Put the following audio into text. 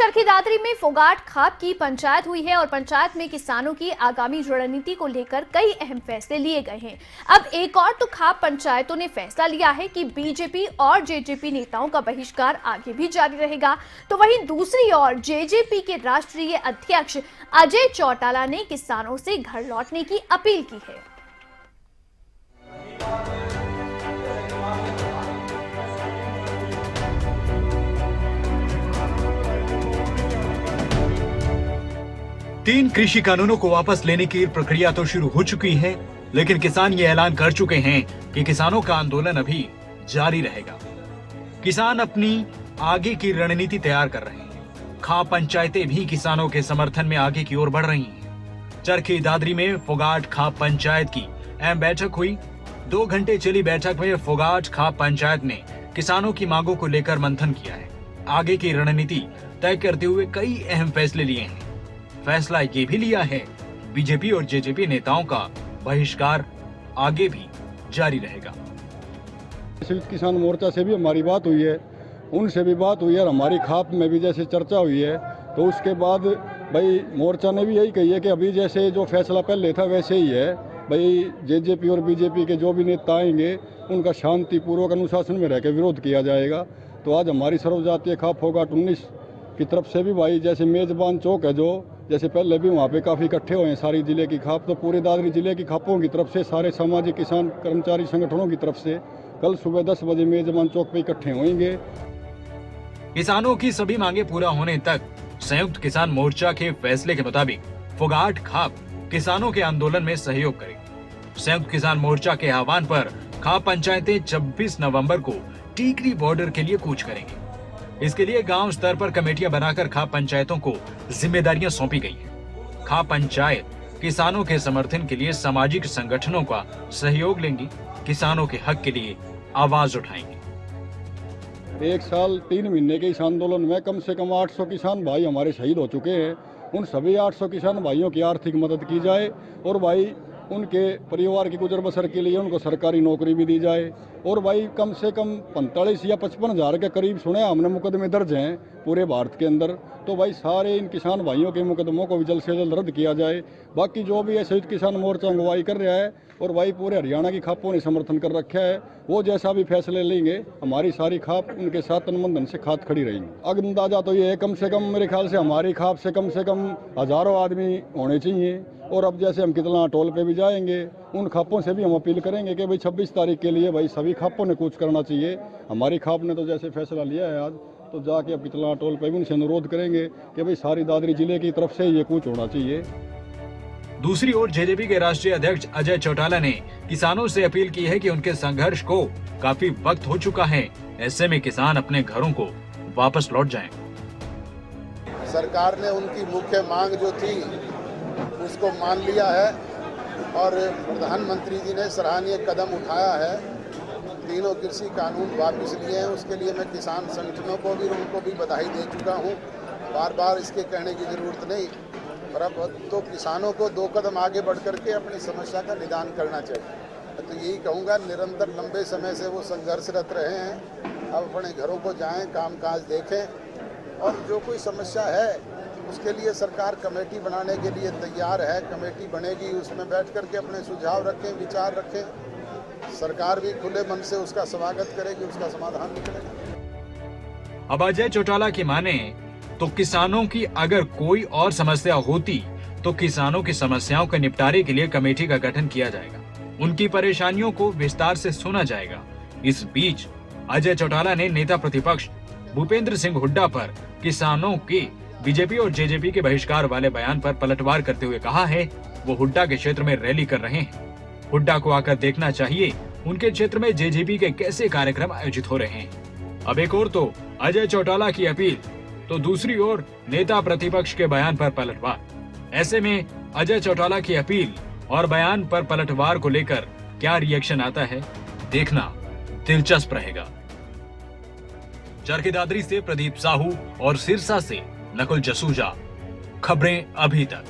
चरखी दादरी में फोगाट खाप की पंचायत हुई है और पंचायत में किसानों की आगामी रणनीति को लेकर कई अहम फैसले लिए गए हैं। अब एक और तो खाप पंचायतों ने फैसला लिया है कि बीजेपी और जेजेपी नेताओं का बहिष्कार आगे भी जारी रहेगा, तो वहीं दूसरी ओर जेजेपी के राष्ट्रीय अध्यक्ष अजय चौटाला ने किसानों से घर लौटने की अपील की है। तीन कृषि कानूनों को वापस लेने की प्रक्रिया तो शुरू हो चुकी है, लेकिन किसान ये ऐलान कर चुके हैं कि किसानों का आंदोलन अभी जारी रहेगा। किसान अपनी आगे की रणनीति तैयार कर रहे हैं। खाप पंचायतें भी किसानों के समर्थन में आगे की ओर बढ़ रही हैं। चरखी दादरी में फोगाट खाप पंचायत की अहम बैठक हुई। 2 घंटे चली बैठक में फोगाट खाप पंचायत ने किसानों की मांगों को लेकर मंथन किया है। आगे की रणनीति तय करते हुए कई अहम फैसले लिए हैं। फैसला ये भी लिया है बीजेपी और जेजेपी नेताओं का बहिष्कार आगे भी जारी रहेगा। संयुक्त किसान मोर्चा से भी हमारी बात हुई है, उनसे भी बात हुई है और हमारी खाप में भी जैसे चर्चा हुई है, तो उसके बाद भाई मोर्चा ने भी यही कही है कि अभी जैसे जो फैसला पहले था वैसे ही है। भाई जेजेपी और बीजेपी के जो भी नेता आएंगे उनका शांतिपूर्वक अनुशासन में रहकर विरोध किया जाएगा। तो आज हमारी सर्वजातीय खाप फोगाट 19 की तरफ से भी भाई जैसे मेजबान चौक है, जो जैसे पहले भी वहाँ पे काफ़ी इकट्ठे हुए हैं सारी जिले की खाप, तो पूरे दादरी जिले की खापों की तरफ से सारे सामाजिक किसान कर्मचारी संगठनों की तरफ से कल सुबह 10 बजे मेजबान चौक पे इकट्ठे होंगे। किसानों की सभी मांगे पूरा होने तक संयुक्त किसान मोर्चा के फैसले के मुताबिक फोगाट खाप किसानों के आंदोलन में सहयोग करेगी। संयुक्त किसान मोर्चा के आह्वान पर खाप पंचायतें 26 नवंबर को टीकरी बॉर्डर के लिए कूच करेंगी। इसके लिए गांव स्तर पर कमेटियां बनाकर खाप पंचायतों को जिम्मेदारियां सौंपी गई हैं। खाप पंचायत किसानों के समर्थन के लिए सामाजिक संगठनों का सहयोग लेंगी, किसानों के हक के लिए आवाज उठाएंगी। 1 साल 3 महीने के इस आंदोलन में कम से कम 800 किसान भाई हमारे शहीद हो चुके हैं। उन सभी 800 किसान भाइयों की आर्थिक मदद की जाए और भाई उनके परिवार की गुजर बसर के लिए उनको सरकारी नौकरी भी दी जाए। और भाई कम से कम 45 या 55 हज़ार के करीब सुने हमने मुकदमे दर्ज हैं पूरे भारत के अंदर, तो भाई सारे इन किसान भाइयों के मुकदमों को भी जल्द से जल्द रद्द किया जाए। बाकी जो भी है संयुक्त किसान मोर्चा अगुवाई कर रहा है और भाई पूरे हरियाणा की खापों ने समर्थन कर रखा है। वो जैसा भी फैसले लेंगे हमारी सारी खाप उनके साथ तनबंधन से खात खड़ी रहेंगी। अगर अंदाजा तो ये है कम से कम मेरे ख्याल से हमारी खाप से कम हज़ारों आदमी होने चाहिए। और अब जैसे हम कितना टोल पे भी जाएंगे उन खापों से भी हम अपील करेंगे कि भाई 26 तारीख के लिए भाई सभी खापों ने कूच करना चाहिए। हमारी खाप ने तो जैसे फैसला लिया है आज, तो जाके अब कितना टोल पे भी उनसे अनुरोध करेंगे कि भाई सारी दादरी जिले की तरफ से ये कूच होना चाहिए। दूसरी ओर जेजेपी के राष्ट्रीय अध्यक्ष अजय चौटाला ने किसानों से अपील की है कि उनके संघर्ष को काफी वक्त हो चुका है, ऐसे में किसान अपने घरों को वापस लौट जाएं। सरकार ने उनकी मुख्य मांग जो थी उसको मान लिया है और प्रधानमंत्री जी ने सराहनीय कदम उठाया है। तीनों कृषि कानून वापस लिए हैं, उसके लिए मैं किसान संगठनों को भी उनको भी बधाई दे चुका हूं। बार बार इसके कहने की ज़रूरत नहीं, पर अब तो किसानों को 2 कदम आगे बढ़ करके अपनी समस्या का निदान करना चाहिए। तो यही कहूँगा, निरंतर लंबे समय से वो संघर्षरत रहे हैं, अब अपने घरों को जाएं, कामकाज देखें और जो कोई समस्या है उसके लिए सरकार कमेटी बनाने के लिए तैयार है। कमेटी बनेगी, उसमें बैठ करके अपने सुझाव रखें, विचार रखें। सरकार भी खुले मन से उसका स्वागत करेगी, उसका समाधान निकलेगा। अब अजय चौटाला की माने तो किसानों की अगर कोई और समस्या होती तो किसानों की समस्याओं के निपटारे के लिए कमेटी का गठन किया जाएगा, उनकी परेशानियों को विस्तार से सुना जाएगा। इस बीच अजय चौटाला ने नेता प्रतिपक्ष भूपेंद्र सिंह हुड्डा पर किसानों के बीजेपी और जेजेपी के बहिष्कार वाले बयान पर पलटवार करते हुए कहा है वो हुड्डा के क्षेत्र में रैली कर रहे हैं। हुड्डा को आकर देखना चाहिए उनके क्षेत्र में जेजेपी के कैसे कार्यक्रम आयोजित हो रहे हैं। अब एक और तो अजय चौटाला की अपील, तो दूसरी ओर नेता प्रतिपक्ष के बयान पर पलटवार। ऐसे में अजय चौटाला की अपील और बयान पर पलटवार को लेकर क्या रिएक्शन आता है, देखना दिलचस्प रहेगा। चरखी दादरी से प्रदीप साहू और सिरसा से नकुल जसूजा, खबरें अभी तक।